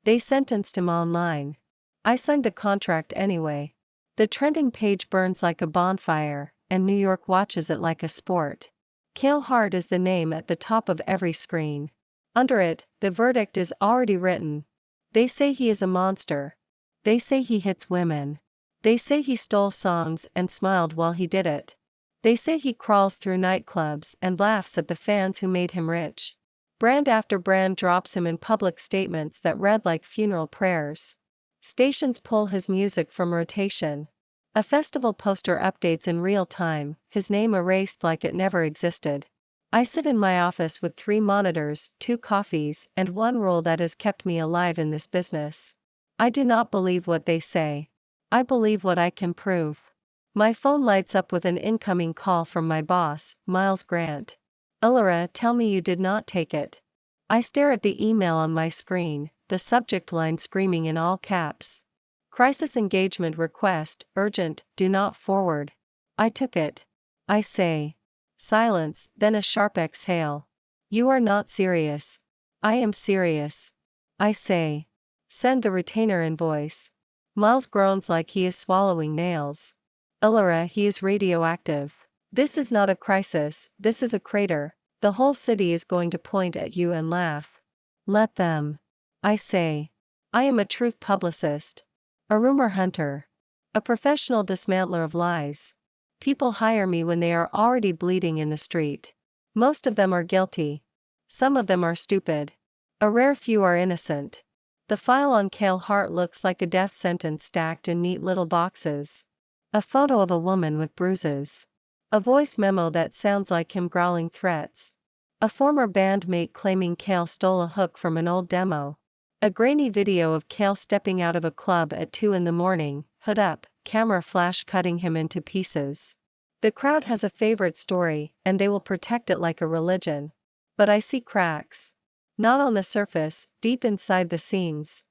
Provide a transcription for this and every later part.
They sentenced him online. I signed the contract anyway. The trending page burns like a bonfire, and New York watches it like a sport. Cale Hart is the name at the top of every screen. Under it, the verdict is already written. They say he is a monster. They say he hits women. They say he stole songs and smiled while he did it. They say he crawls through nightclubs and laughs at the fans who made him rich. Brand after brand drops him in public statements that read like funeral prayers. Stations pull his music from rotation. A festival poster updates in real time, his name erased like it never existed. I sit in my office with 3 monitors, 2 coffees, and 1 rule that has kept me alive in this business. I do not believe what they say. I believe what I can prove. My phone lights up with an incoming call from my boss, Miles Grant. "Illyra, tell me you did not take it." I stare at the email on my screen, the subject line screaming in all caps. "Crisis engagement request, urgent, do not forward." I took it. I say. Silence, then a sharp exhale. "You are not serious." "I am serious." I say. "Send the retainer invoice." Miles groans like he is swallowing nails. "Illyra, he is radioactive. This is not a crisis, this is a crater. The whole city is going to point at you and laugh." "Let them." I say. I am a truth publicist. A rumor hunter. A professional dismantler of lies. People hire me when they are already bleeding in the street. Most of them are guilty. Some of them are stupid. A rare few are innocent. The file on Cale Hart looks like a death sentence stacked in neat little boxes. A photo of a woman with bruises. A voice memo that sounds like him growling threats. A former bandmate claiming Cale stole a hook from an old demo. A grainy video of Cale stepping out of a club at 2 in the morning, hood up, camera flash cutting him into pieces. The crowd has a favorite story, and they will protect it like a religion. But I see cracks. Not on the surface, deep inside the scenes.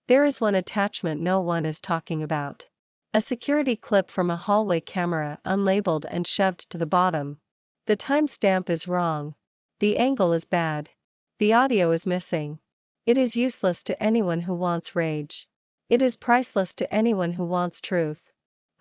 There is one attachment no one is talking about. A security clip from a hallway camera unlabeled and shoved to the bottom. The timestamp is wrong. The angle is bad. The audio is missing. It is useless to anyone who wants rage. It is priceless to anyone who wants truth.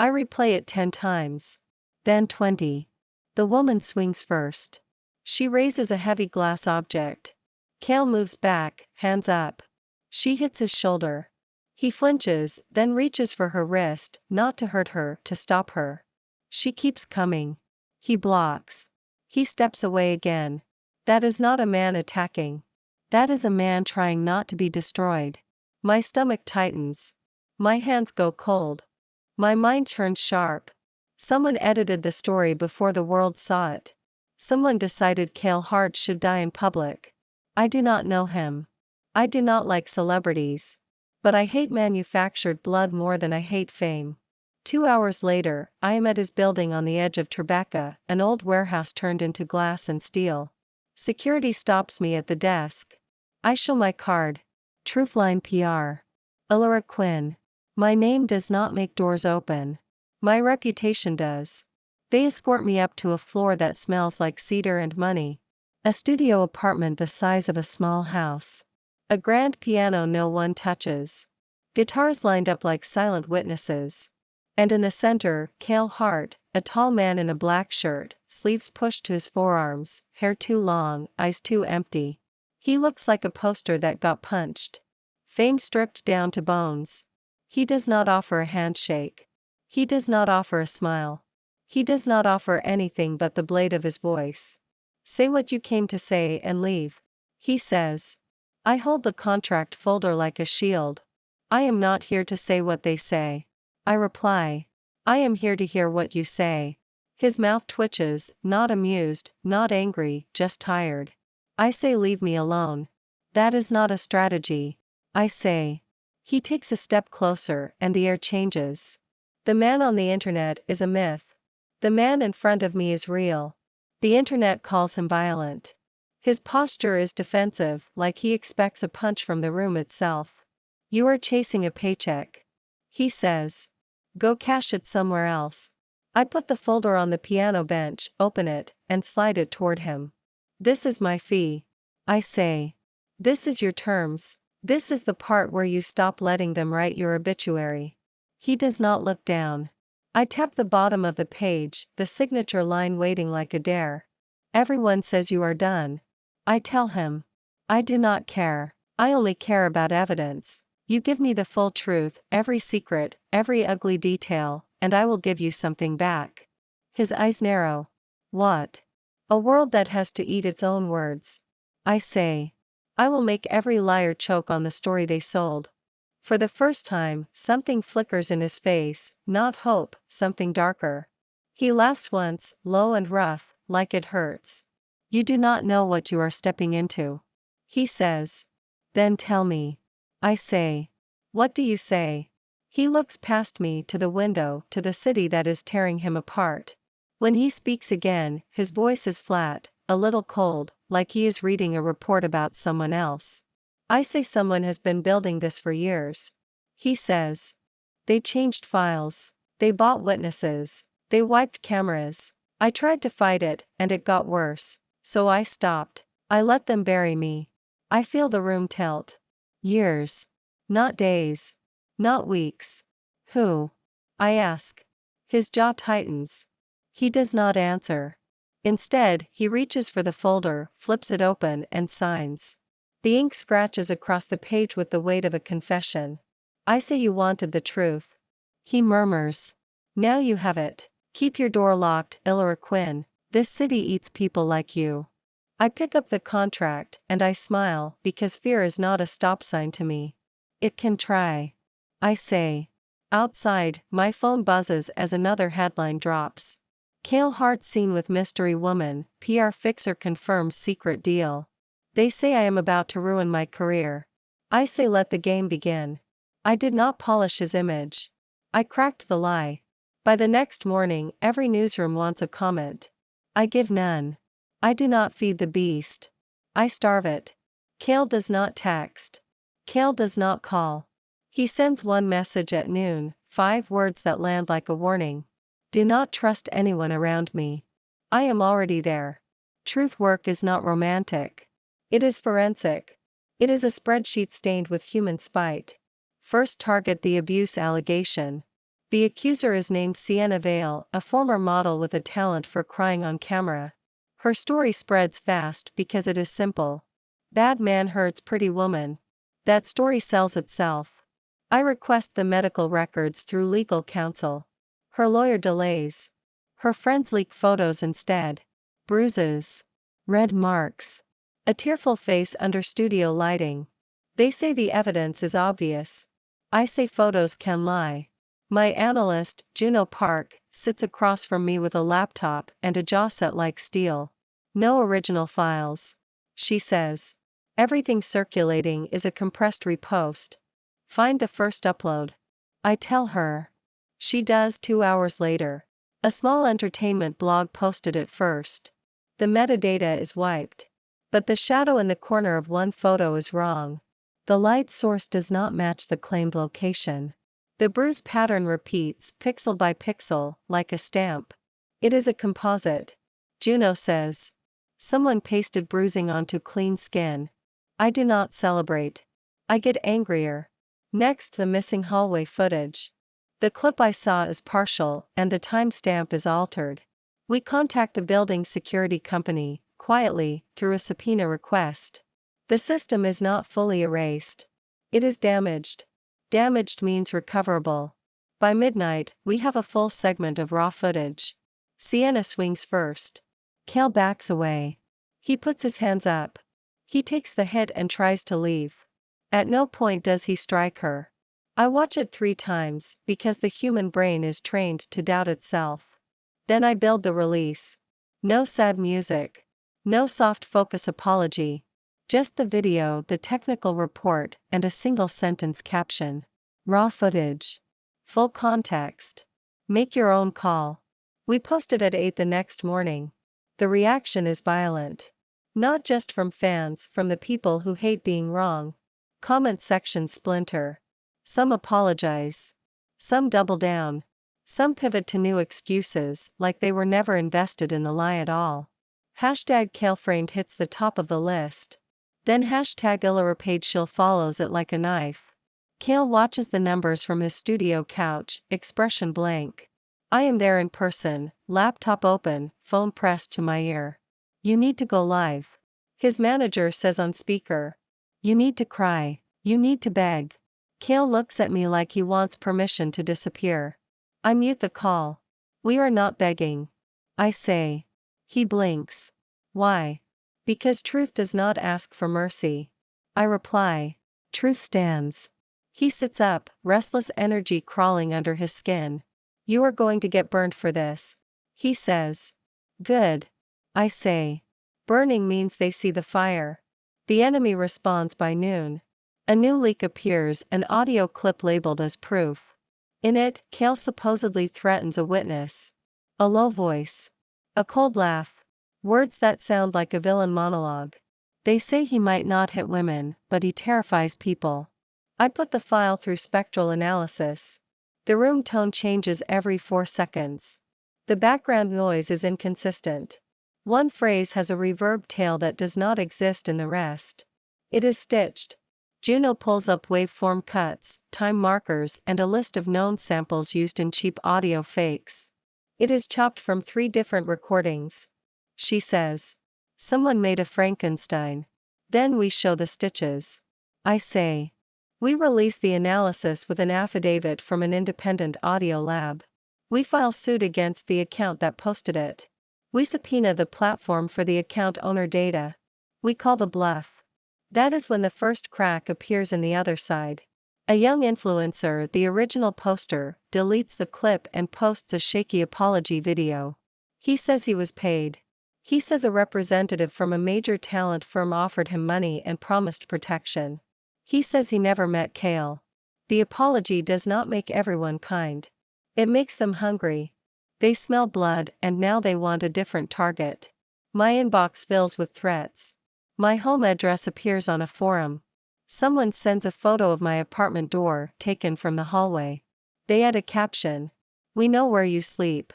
I replay it 10 times. Then 20. The woman swings first. She raises a heavy glass object. Cale moves back, hands up. She hits his shoulder. He flinches, then reaches for her wrist, not to hurt her, to stop her. She keeps coming. He blocks. He steps away again. That is not a man attacking. That is a man trying not to be destroyed. My stomach tightens. My hands go cold. My mind turns sharp. Someone edited the story before the world saw it. Someone decided Cale Hart should die in public. I do not know him. I do not like celebrities. But I hate manufactured blood more than I hate fame. 2 hours later, I am at his building on the edge of Tribeca, an old warehouse turned into glass and steel. Security stops me at the desk. I show my card. Truthline PR. Illyra Quinn. My name does not make doors open. My reputation does. They escort me up to a floor that smells like cedar and money. A studio apartment the size of a small house. A grand piano no one touches. Guitars lined up like silent witnesses. And in the center, Cale Hart, a tall man in a black shirt, sleeves pushed to his forearms, hair too long, eyes too empty. He looks like a poster that got punched. Fame stripped down to bones. He does not offer a handshake. He does not offer a smile. He does not offer anything but the blade of his voice. Say what you came to say and leave. He says. I hold the contract folder like a shield. I am not here to say what they say. I reply. I am here to hear what you say. His mouth twitches, not amused, not angry, just tired. I say leave me alone. That is not a strategy. I say. He takes a step closer and the air changes. The man on the internet is a myth. The man in front of me is real. The internet calls him violent. His posture is defensive, like he expects a punch from the room itself. You are chasing a paycheck. He says. Go cash it somewhere else. I put the folder on the piano bench, open it, and slide it toward him. This is my fee. I say. This is your terms. This is the part where you stop letting them write your obituary. He does not look down. I tap the bottom of the page, the signature line waiting like a dare. Everyone says you are done. I tell him. I do not care. I only care about evidence. You give me the full truth, every secret, every ugly detail, and I will give you something back. His eyes narrow. What? A world that has to eat its own words. I say. I will make every liar choke on the story they sold. For the first time, something flickers in his face, not hope, something darker. He laughs once, low and rough, like it hurts. You do not know what you are stepping into. He says. Then tell me. I say. What do you say? He looks past me to the window, to the city that is tearing him apart. When he speaks again, his voice is flat, a little cold, like he is reading a report about someone else. I say someone has been building this for years. He says. They changed files. They bought witnesses. They wiped cameras. I tried to fight it, and it got worse. So I stopped. I let them bury me. I feel the room tilt. Years. Not days. Not weeks. Who? I ask. His jaw tightens. He does not answer. Instead, he reaches for the folder, flips it open, and signs. The ink scratches across the page with the weight of a confession. I say you wanted the truth. He murmurs. Now you have it. Keep your door locked, Ilora Quinn. This city eats people like you. I pick up the contract, and I smile, because fear is not a stop sign to me. It can try. I say. Outside, my phone buzzes as another headline drops. Kale Hart seen with mystery woman, PR fixer confirms secret deal. They say I am about to ruin my career. I say let the game begin. I did not polish his image. I cracked the lie. By the next morning, every newsroom wants a comment. I give none. I do not feed the beast. I starve it. Kale does not text. Kale does not call. He sends one message at noon, 5 words that land like a warning. Do not trust anyone around me. I am already there. Truth work is not romantic. It is forensic. It is a spreadsheet stained with human spite. First target the abuse allegation. The accuser is named Sienna Vale, a former model with a talent for crying on camera. Her story spreads fast because it is simple. Bad man hurts pretty woman. That story sells itself. I request the medical records through legal counsel. Her lawyer delays. Her friends leak photos instead. Bruises. Red marks. A tearful face under studio lighting. They say the evidence is obvious. I say photos can lie. My analyst, Juno Park, sits across from me with a laptop and a jaw set like steel. No original files. She says. Everything circulating is a compressed repost. Find the first upload. I tell her. She does 2 hours later. A small entertainment blog posted it first. The metadata is wiped. But the shadow in the corner of one photo is wrong. The light source does not match the claimed location. The bruise pattern repeats, pixel by pixel, like a stamp. It is a composite. Juno says. Someone pasted bruising onto clean skin. I do not celebrate. I get angrier. Next, the missing hallway footage. The clip I saw is partial, and the timestamp is altered. We contact the building security company, quietly, through a subpoena request. The system is not fully erased. It is damaged. Damaged means recoverable. By midnight, we have a full segment of raw footage. Sienna swings first. Kale backs away. He puts his hands up. He takes the hit and tries to leave. At no point does he strike her. I watch it 3 times, because the human brain is trained to doubt itself. Then I build the release. No sad music. No soft focus apology. Just the video, the technical report, and a single sentence caption. Raw footage. Full context. Make your own call. We post it at 8 the next morning. The reaction is violent. Not just from fans, from the people who hate being wrong. Comment section splinter. Some apologize. Some double down. Some pivot to new excuses, like they were never invested in the lie at all. #KaleFramed hits the top of the list. Then hashtag Illyra page she'll follows it like a knife. Kale watches the numbers from his studio couch, expression blank. I am there in person, laptop open, phone pressed to my ear. You need to go live. His manager says on speaker. You need to cry, you need to beg. Kale looks at me like he wants permission to disappear. I mute the call. We are not begging. I say. He blinks. Why? Because truth does not ask for mercy. I reply. Truth stands. He sits up, restless energy crawling under his skin. You are going to get burned for this. He says. Good. I say. Burning means they see the fire. The enemy responds by noon. A new leak appears, an audio clip labeled as proof. In it, Kale supposedly threatens a witness. A low voice. A cold laugh. Words that sound like a villain monologue. They say he might not hit women, but he terrifies people. I put the file through spectral analysis. The room tone changes every 4 seconds. The background noise is inconsistent. One phrase has a reverb tail that does not exist in the rest. It is stitched. Juno pulls up waveform cuts, time markers, and a list of known samples used in cheap audio fakes. It is chopped from 3 different recordings. She says. Someone made a Frankenstein. Then we show the stitches. I say. We release the analysis with an affidavit from an independent audio lab. We file suit against the account that posted it. We subpoena the platform for the account owner data. We call the bluff. That is when the first crack appears in the other side. A young influencer, the original poster, deletes the clip and posts a shaky apology video. He says he was paid. He says a representative from a major talent firm offered him money and promised protection. He says he never met Kale. The apology does not make everyone kind. It makes them hungry. They smell blood and now they want a different target. My inbox fills with threats. My home address appears on a forum. Someone sends a photo of my apartment door taken from the hallway. They add a caption. We know where you sleep.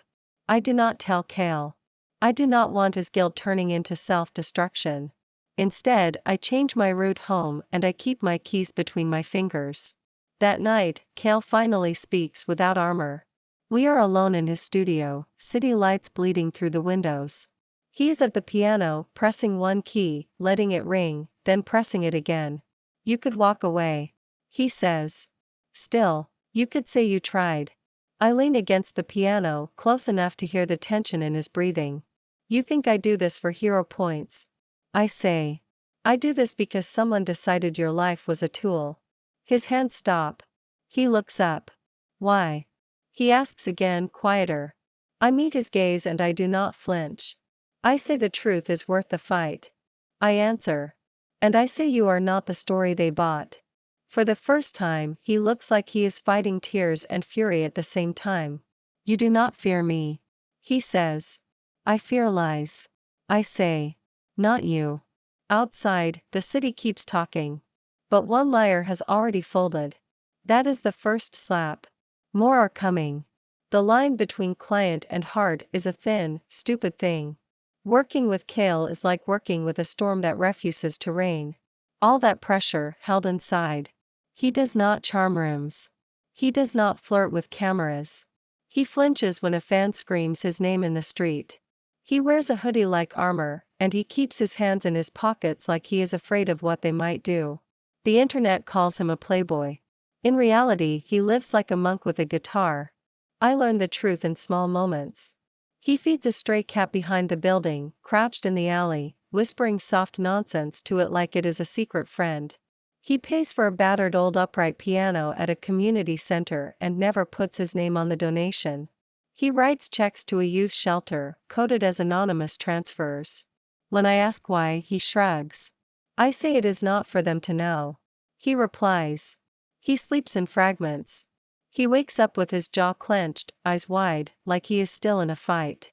I do not tell Kale. I do not want his guilt turning into self-destruction. Instead, I change my route home and I keep my keys between my fingers. That night, Kale finally speaks without armor. We are alone in his studio, city lights bleeding through the windows. He is at the piano, pressing one key, letting it ring, then pressing it again. You could walk away. He says. Still, you could say you tried. I lean against the piano, close enough to hear the tension in his breathing. You think I do this for hero points? I say. I do this because someone decided your life was a tool. His hands stop. He looks up. Why? He asks again, quieter. I meet his gaze and I do not flinch. I say the truth is worth the fight. I answer. And I say you are not the story they bought. For the first time, he looks like he is fighting tears and fury at the same time. You do not fear me. He says. I fear lies. I say. Not you. Outside, the city keeps talking. But one liar has already folded. That is the first slap. More are coming. The line between client and heart is a thin, stupid thing. Working with Kale is like working with a storm that refuses to rain. All that pressure held inside. He does not charm rooms. He does not flirt with cameras. He flinches when a fan screams his name in the street. He wears a hoodie like armor, and he keeps his hands in his pockets like he is afraid of what they might do. The internet calls him a playboy. In reality, he lives like a monk with a guitar. I learn the truth in small moments. He feeds a stray cat behind the building, crouched in the alley, whispering soft nonsense to it like it is a secret friend. He pays for a battered old upright piano at a community center and never puts his name on the donation. He writes checks to a youth shelter, coded as anonymous transfers. When I ask why, he shrugs. I say it is not for them to know. He replies. He sleeps in fragments. He wakes up with his jaw clenched, eyes wide, like he is still in a fight.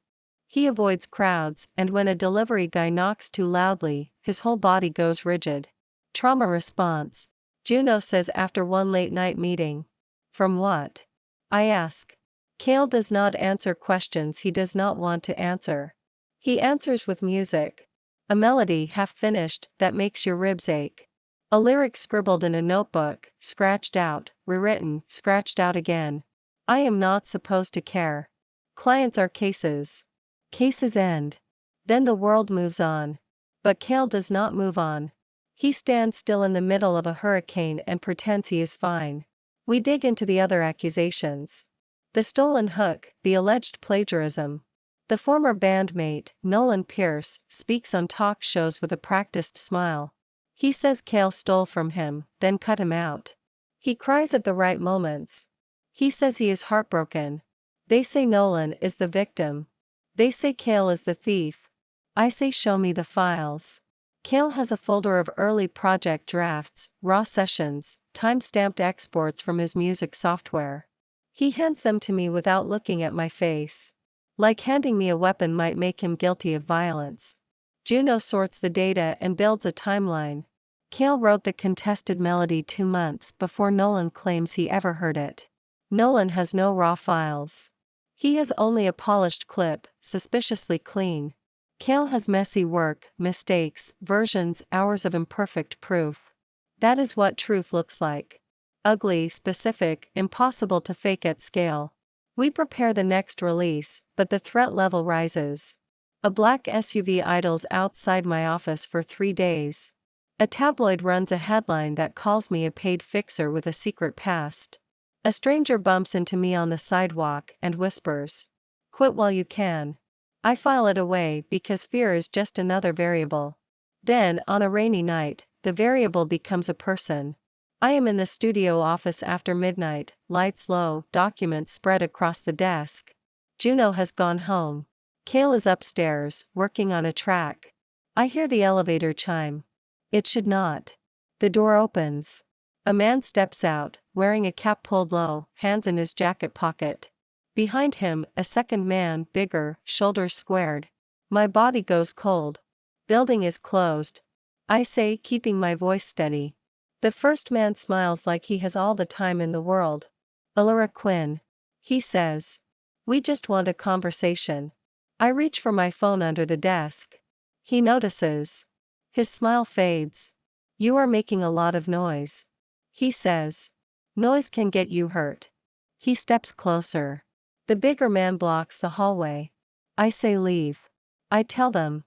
He avoids crowds, and when a delivery guy knocks too loudly, his whole body goes rigid. Trauma response. Juno says after one late night meeting. From what? I ask. Kale does not answer questions he does not want to answer. He answers with music. A melody half finished that makes your ribs ache. A lyric scribbled in a notebook, scratched out, rewritten, scratched out again. I am not supposed to care. Clients are cases. Cases end. Then the world moves on. But Cale does not move on. He stands still in the middle of a hurricane and pretends he is fine. We dig into the other accusations. The stolen hook, the alleged plagiarism. The former bandmate, Nolan Pierce, speaks on talk shows with a practiced smile. He says Cale stole from him, then cut him out. He cries at the right moments. He says he is heartbroken. They say Nolan is the victim. They say Cale is the thief. I say show me the files. Cale has a folder of early project drafts, raw sessions, time-stamped exports from his music software. He hands them to me without looking at my face. Like handing me a weapon might make him guilty of violence. Juno sorts the data and builds a timeline. Cale wrote the contested melody 2 months before Nolan claims he ever heard it. Nolan has no raw files. He has only a polished clip, suspiciously clean. Cale has messy work, mistakes, versions, hours of imperfect proof. That is what truth looks like. Ugly, specific, impossible to fake at scale. We prepare the next release, but the threat level rises. A black SUV idles outside my office for 3 days. A tabloid runs a headline that calls me a paid fixer with a secret past. A stranger bumps into me on the sidewalk and whispers, "Quit while you can." I file it away because fear is just another variable. Then, on a rainy night, the variable becomes a person. I am in the studio office after midnight, lights low, documents spread across the desk. Juno has gone home. Cale is upstairs, working on a track. I hear the elevator chime. It should not. The door opens. A man steps out, wearing a cap pulled low, hands in his jacket pocket. Behind him, a second man, bigger, shoulders squared. My body goes cold. Building is closed. I say, keeping my voice steady. The first man smiles like he has all the time in the world. Elora Quinn. He says. We just want a conversation. I reach for my phone under the desk. He notices. His smile fades. You are making a lot of noise. He says. Noise can get you hurt. He steps closer. The bigger man blocks the hallway. I say leave. I tell them.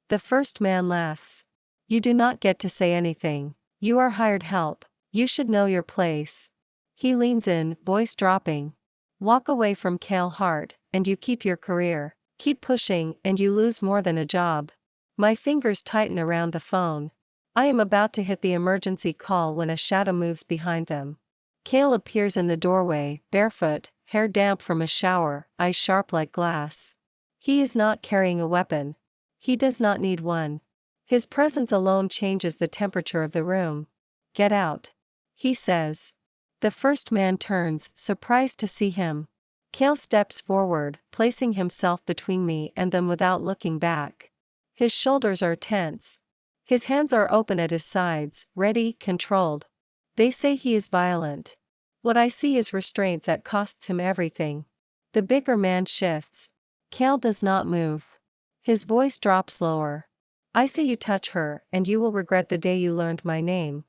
The first man laughs. You do not get to say anything. You are hired help. You should know your place. He leans in, voice dropping. Walk away from Cale Hart, and you keep your career. Keep pushing, and you lose more than a job. My fingers tighten around the phone. I am about to hit the emergency call when a shadow moves behind them. Cale appears in the doorway, barefoot, hair damp from a shower, eyes sharp like glass. He is not carrying a weapon. He does not need one. His presence alone changes the temperature of the room. Get out. He says. The first man turns, surprised to see him. Cale steps forward, placing himself between me and them without looking back. His shoulders are tense. His hands are open at his sides, ready, controlled. They say he is violent. What I see is restraint that costs him everything. The bigger man shifts. Cale does not move. His voice drops lower. I say you touch her, and you will regret the day you learned my name.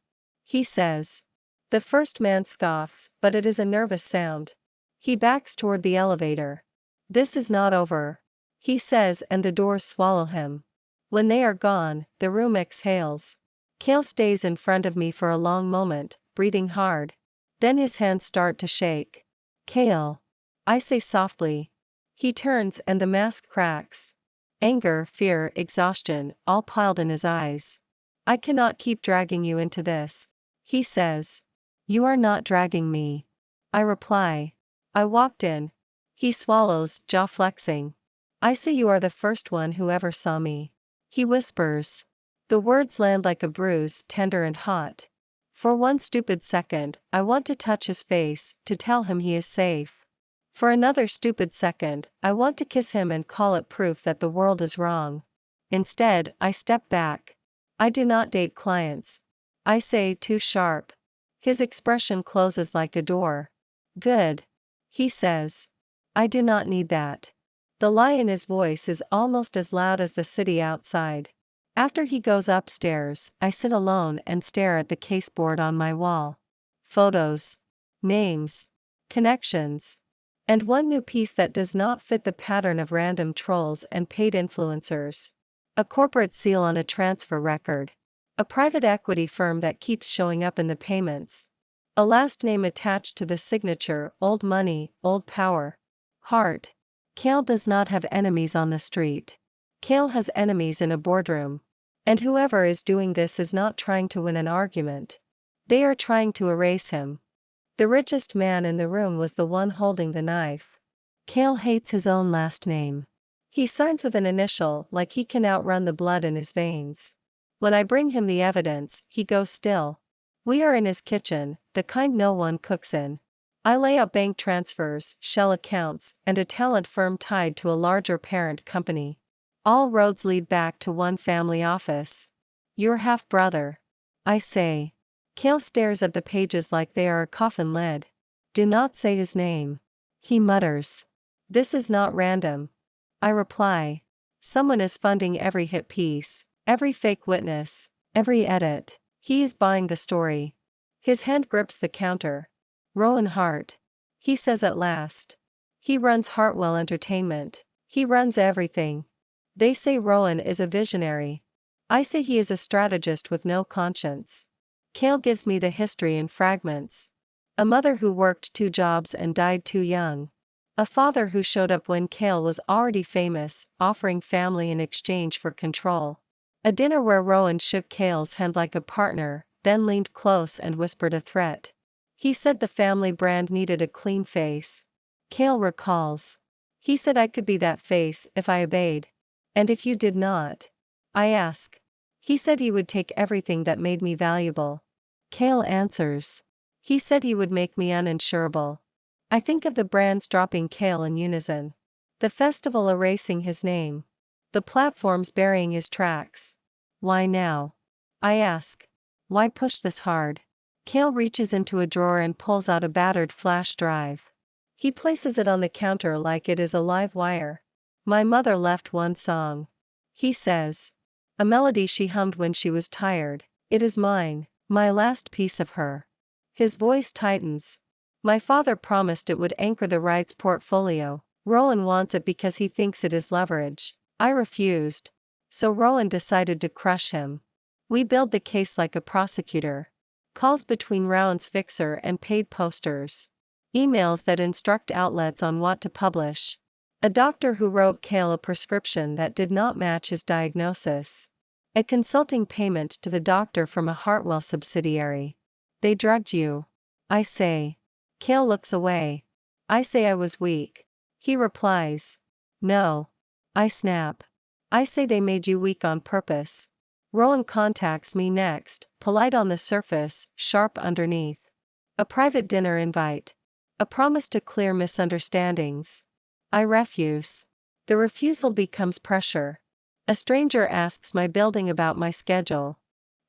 He says. The first man scoffs, but it is a nervous sound. He backs toward the elevator. This is not over. He says, and the doors swallow him. When they are gone, the room exhales. Cale stays in front of me for a long moment, breathing hard. Then his hands start to shake. Cale. I say softly. He turns and the mask cracks. Anger, fear, exhaustion, all piled in his eyes. I cannot keep dragging you into this. He says. You are not dragging me. I reply. I walked in. He swallows, jaw flexing. I say you are the first one who ever saw me. He whispers. The words land like a bruise, tender and hot. For one stupid second, I want to touch his face, to tell him he is safe. For another stupid second, I want to kiss him and call it proof that the world is wrong. Instead, I step back. I do not date clients. I say, too sharp. His expression closes like a door. Good. He says. I do not need that. The lie in his voice is almost as loud as the city outside. After he goes upstairs, I sit alone and stare at the caseboard on my wall. Photos, names, connections, and one new piece that does not fit the pattern of random trolls and paid influencers. A corporate seal on a transfer record. A private equity firm that keeps showing up in the payments. A last name attached to the signature, old money, old power. Heart. Kale does not have enemies on the street. Kale has enemies in a boardroom. And whoever is doing this is not trying to win an argument. They are trying to erase him. The richest man in the room was the one holding the knife. Kale hates his own last name. He signs with an initial like he can outrun the blood in his veins. When I bring him the evidence, he goes still. We are in his kitchen, the kind no one cooks in. I lay out bank transfers, shell accounts, and a talent firm tied to a larger parent company. All roads lead back to one family office. Your half-brother. I say. Kale stares at the pages like they are a coffin lid. Do not say his name. He mutters. This is not random. I reply. Someone is funding every hit piece, every fake witness, every edit. He is buying the story. His hand grips the counter. Rowan Hart. He says at last. He runs Hartwell Entertainment. He runs everything. They say Rowan is a visionary. I say he is a strategist with no conscience. Kale gives me the history in fragments. A mother who worked 2 jobs and died too young. A father who showed up when Kale was already famous, offering family in exchange for control. A dinner where Rowan shook Kale's hand like a partner, then leaned close and whispered a threat. He said the family brand needed a clean face. Kale recalls. He said I could be that face if I obeyed. And if you did not? I ask. He said he would take everything that made me valuable. Kale answers. He said he would make me uninsurable. I think of the brands dropping Kale in unison. The festival erasing his name. The platforms burying his tracks. Why now? I ask. Why push this hard? Kale reaches into a drawer and pulls out a battered flash drive. He places it on the counter like it is a live wire. My mother left one song. He says. A melody she hummed when she was tired. It is mine, my last piece of her. His voice tightens. My father promised it would anchor the rights portfolio. Rowan wants it because he thinks it is leverage. I refused. So Rowan decided to crush him. We build the case like a prosecutor. Calls between Rowan's fixer and paid posters. Emails that instruct outlets on what to publish. A doctor who wrote Kale a prescription that did not match his diagnosis. A consulting payment to the doctor from a Hartwell subsidiary. They drugged you. I say. Kale looks away. I say I was weak. He replies. No. I snap. I say they made you weak on purpose. Rowan contacts me next, polite on the surface, sharp underneath. A private dinner invite. A promise to clear misunderstandings. I refuse. The refusal becomes pressure. A stranger asks my building about my schedule.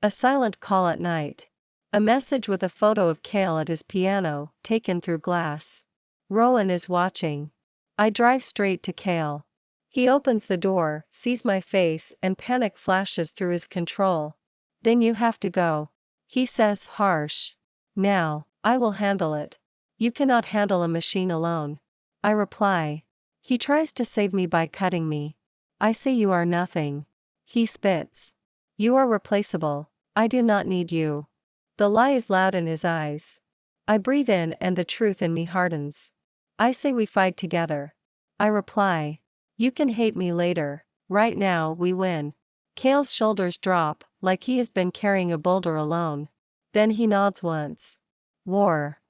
A silent call at night. A message with a photo of Kale at his piano, taken through glass. Rowan is watching. I drive straight to Kale. He opens the door, sees my face, and panic flashes through his control. Then you have to go. He says, harsh. Now, I will handle it. You cannot handle a machine alone. I reply. He tries to save me by cutting me. I say you are nothing. He spits. You are replaceable. I do not need you. The lie is loud in his eyes. I breathe in and the truth in me hardens. I say we fight together. I reply. You can hate me later. Right now we win. Kale's shoulders drop, like he has been carrying a boulder alone. Then he nods once. War.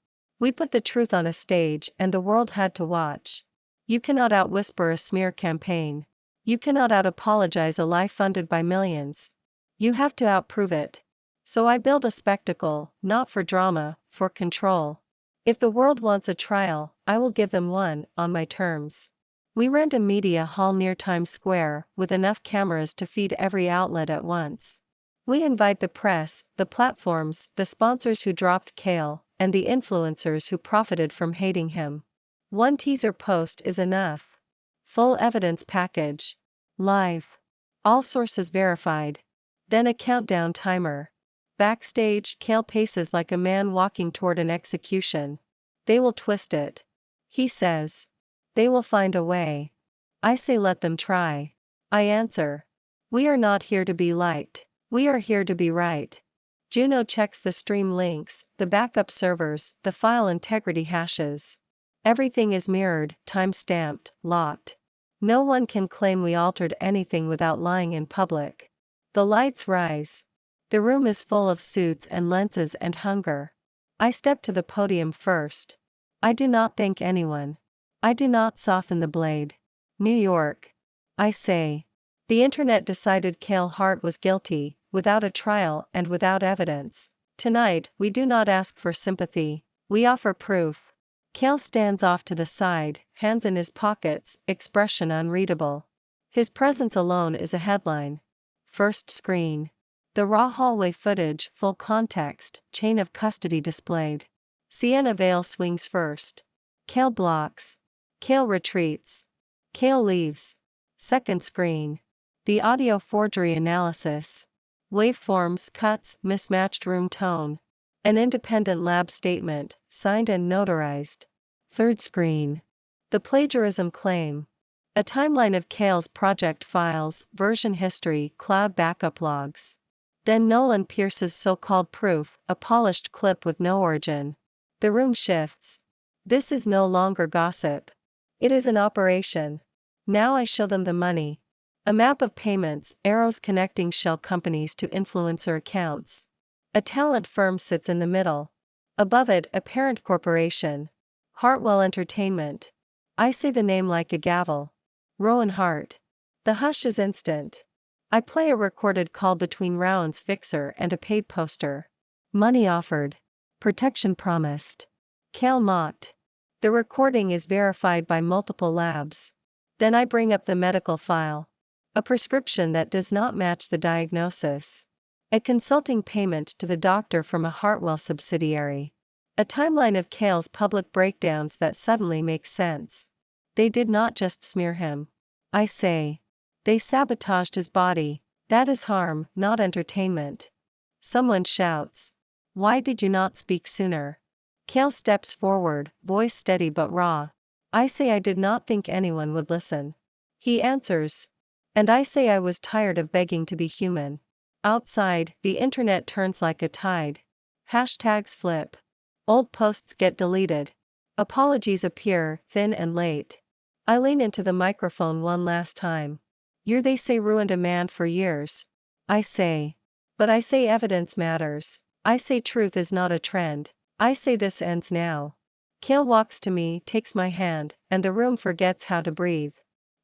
We put the truth on a stage and the world had to watch. You cannot out-whisper a smear campaign. You cannot out-apologize a lie funded by millions. You have to out-prove it. So I build a spectacle, not for drama, for control. If the world wants a trial, I will give them one, on my terms. We rent a media hall near Times Square, with enough cameras to feed every outlet at once. We invite the press, the platforms, the sponsors who dropped Kale, and the influencers who profited from hating him. One teaser post is enough. Full evidence package. Live. All sources verified. Then a countdown timer. Backstage, Cale paces like a man walking toward an execution. They will twist it. He says. They will find a way. I say let them try. I answer. We are not here to be liked. We are here to be right. Juno checks the stream links, the backup servers, the file integrity hashes. Everything is mirrored, time-stamped, locked. No one can claim we altered anything without lying in public. The lights rise. The room is full of suits and lenses and hunger. I step to the podium first. I do not thank anyone. I do not soften the blade. New York. I say. The internet decided Cale Hart was guilty, without a trial and without evidence. Tonight, we do not ask for sympathy. We offer proof. Cale stands off to the side, hands in his pockets, expression unreadable. His presence alone is a headline. First screen. The raw hallway footage, full context, chain of custody displayed. Sienna Vale swings first. Cale blocks. Cale retreats. Cale leaves. Second screen. The audio forgery analysis. Waveforms, cuts, mismatched room tone. An independent lab statement, signed and notarized. Third screen. The plagiarism claim. A timeline of Cale's project files, version history, cloud backup logs. Then Nolan Pierce's so-called proof, a polished clip with no origin. The room shifts. This is no longer gossip. It is an operation. Now I show them the money. A map of payments, arrows connecting shell companies to influencer accounts. A talent firm sits in the middle. Above it, a parent corporation. Hartwell Entertainment. I say the name like a gavel. Rowan Hart. The hush is instant. I play a recorded call between Rowan's fixer and a paid poster. Money offered. Protection promised. Cale mocked. The recording is verified by multiple labs. Then I bring up the medical file. A prescription that does not match the diagnosis. A consulting payment to the doctor from a Hartwell subsidiary. A timeline of Cale's public breakdowns that suddenly makes sense. They did not just smear him. I say. They sabotaged his body. That is harm, not entertainment. Someone shouts. Why did you not speak sooner? Cale steps forward, voice steady but raw. I say I did not think anyone would listen. He answers. And I say I was tired of begging to be human. Outside, the internet turns like a tide. Hashtags flip. Old posts get deleted. Apologies appear, thin and late. I lean into the microphone one last time. They say ruined a man for years. I say. But I say evidence matters. I say truth is not a trend. I say this ends now. Cale walks to me, takes my hand, and the room forgets how to breathe.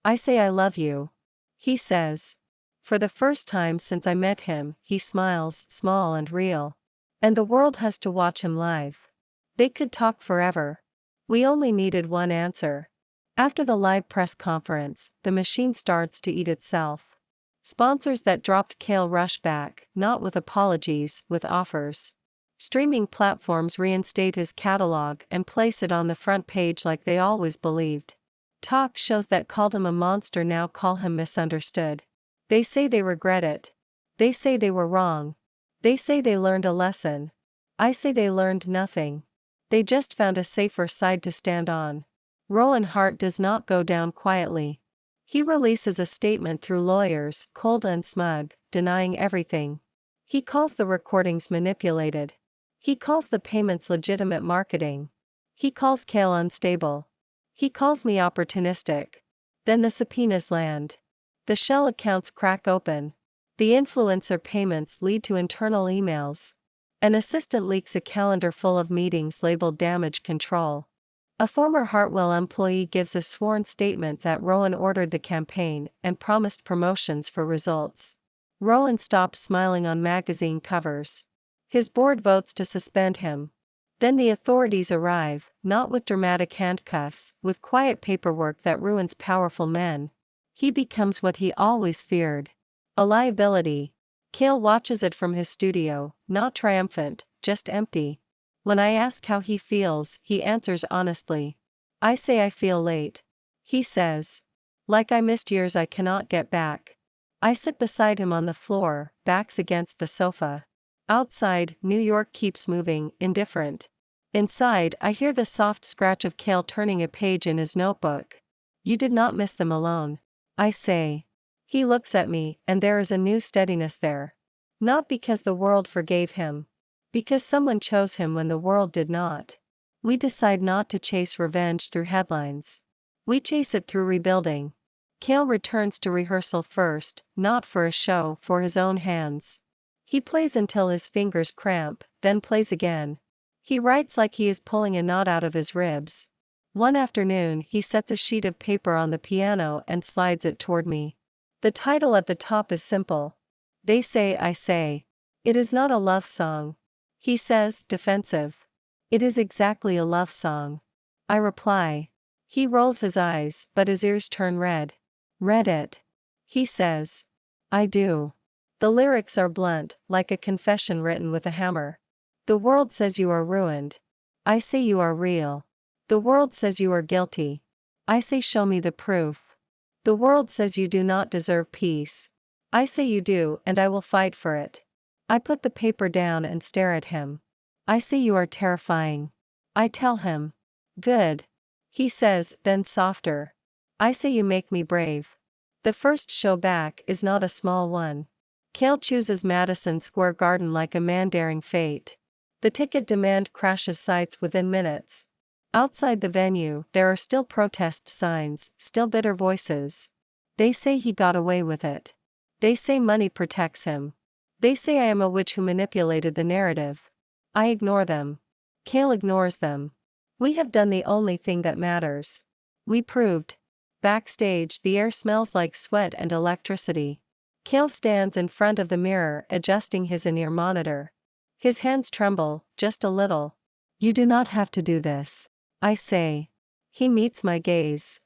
I say I love you. He says. For the first time since I met him, he smiles, small and real. And the world has to watch him live. They could talk forever. We only needed one answer. After the live press conference, the machine starts to eat itself. Sponsors that dropped Cale rush back, not with apologies, with offers. Streaming platforms reinstate his catalog and place it on the front page like they always believed. Talk shows that called him a monster now call him misunderstood. They say they regret it. They say they were wrong. They say they learned a lesson. I say they learned nothing. They just found a safer side to stand on. Rowan Hart does not go down quietly. He releases a statement through lawyers, cold and smug, denying everything. He calls the recordings manipulated. He calls the payments legitimate marketing. He calls Cale unstable. He calls me opportunistic. Then the subpoenas land. The shell accounts crack open. The influencer payments lead to internal emails. An assistant leaks a calendar full of meetings labeled damage control. A former Hartwell employee gives a sworn statement that Rowan ordered the campaign and promised promotions for results. Rowan stops smiling on magazine covers. His board votes to suspend him. Then the authorities arrive, not with dramatic handcuffs, with quiet paperwork that ruins powerful men. He becomes what he always feared. A liability. Cale watches it from his studio, not triumphant, just empty. When I ask how he feels, he answers honestly. I say I feel late. He says. Like I missed years I cannot get back. I sit beside him on the floor, backs against the sofa. Outside, New York keeps moving, indifferent. Inside, I hear the soft scratch of Cale turning a page in his notebook. You did not miss them alone, I say. He looks at me, and there is a new steadiness there. Not because the world forgave him. Because someone chose him when the world did not. We decide not to chase revenge through headlines. We chase it through rebuilding. Cale returns to rehearsal first, not for a show, for his own hands. He plays until his fingers cramp, then plays again. He writes like he is pulling a knot out of his ribs. One afternoon he sets a sheet of paper on the piano and slides it toward me. The title at the top is simple. They Say I Say. It is not a love song. He says, defensive. It is exactly a love song. I reply. He rolls his eyes, but his ears turn red. Read it. He says. I do. The lyrics are blunt, like a confession written with a hammer. The world says you are ruined. I say you are real. The world says you are guilty. I say show me the proof. The world says you do not deserve peace. I say you do, and I will fight for it. I put the paper down and stare at him. I say you are terrifying. I tell him. Good. He says, then softer. I say you make me brave. The first show back is not a small one. Cale chooses Madison Square Garden like a man daring fate. The ticket demand crashes sites within minutes. Outside the venue, there are still protest signs, still bitter voices. They say he got away with it. They say money protects him. They say I am a witch who manipulated the narrative. I ignore them. Cale ignores them. We have done the only thing that matters. We proved. Backstage, the air smells like sweat and electricity. Cale stands in front of the mirror, adjusting his in-ear monitor. His hands tremble, just a little. You do not have to do this. I say. He meets my gaze.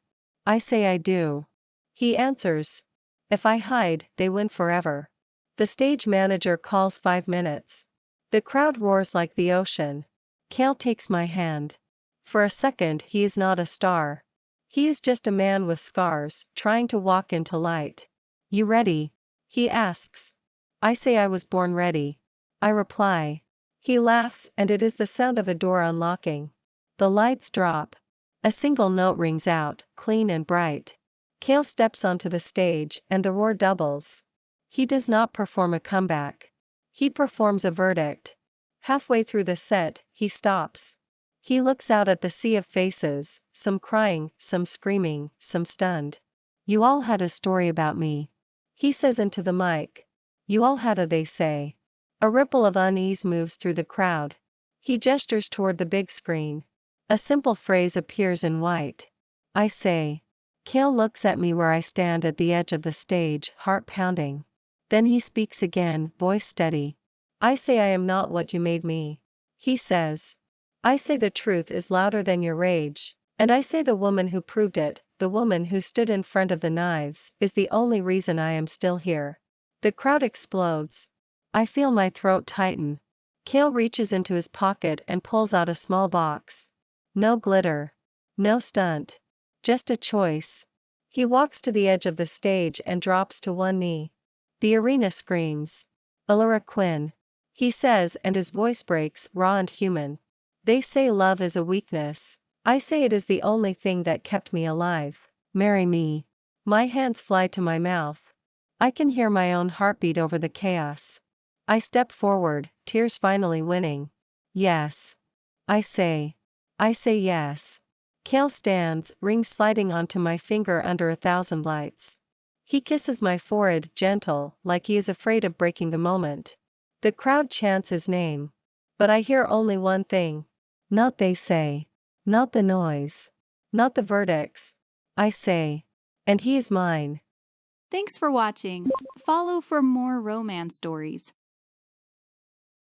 I say I do. He answers. If I hide, they win forever. The stage manager calls 5 minutes. The crowd roars like the ocean. Cale takes my hand. For a second, he is not a star. He is just a man with scars, trying to walk into light. You ready? He asks. I say I was born ready. I reply. He laughs, and it is the sound of a door unlocking. The lights drop. A single note rings out, clean and bright. Cale steps onto the stage, and the roar doubles. He does not perform a comeback. He performs a verdict. Halfway through the set, he stops. He looks out at the sea of faces, some crying, some screaming, some stunned. You all had a story about me. He says into the mic. You all had a they say. A ripple of unease moves through the crowd. He gestures toward the big screen. A simple phrase appears in white. I say. Cale looks at me where I stand at the edge of the stage, heart pounding. Then he speaks again, voice steady. I say I am not what you made me. He says. I say the truth is louder than your rage, and I say the woman who proved it, the woman who stood in front of the knives, is the only reason I am still here. The crowd explodes. I feel my throat tighten. Cale reaches into his pocket and pulls out a small box. No glitter. No stunt. Just a choice. He walks to the edge of the stage and drops to one knee. The arena screams. Alora Quinn. He says, and his voice breaks, raw and human. They say love is a weakness. I say it is the only thing that kept me alive. Marry me. My hands fly to my mouth. I can hear my own heartbeat over the chaos. I step forward, tears finally winning. Yes. I say. I say yes. Cale stands, ring sliding onto my finger under 1,000 lights. He kisses my forehead, gentle, like he is afraid of breaking the moment. The crowd chants his name. But I hear only one thing. Not they say. Not the noise. Not the verdicts. I say. And he is mine. Thanks for watching. Follow for more romance stories.